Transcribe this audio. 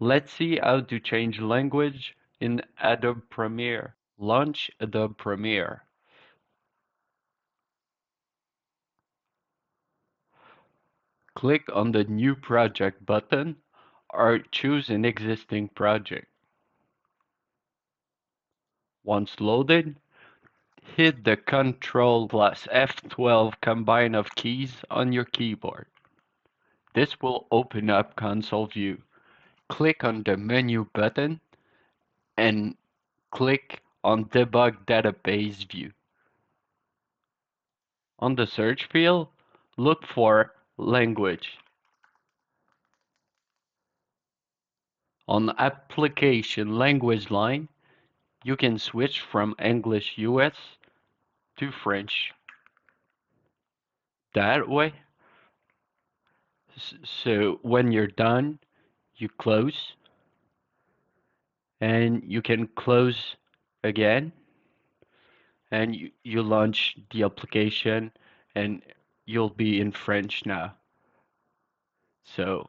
Let's see how to change language in Adobe Premiere. Launch Adobe Premiere. Click on the New Project button or choose an existing project. Once loaded, hit the Ctrl plus F12 combine of keys on your keyboard. This will open up console view. Click on the menu button and click on Debug Database View. On the search field, look for Language. On Application Language line, you can switch from English US to French. That way, so when you're done, you close and you can close again and you launch the application and you'll be in French now. So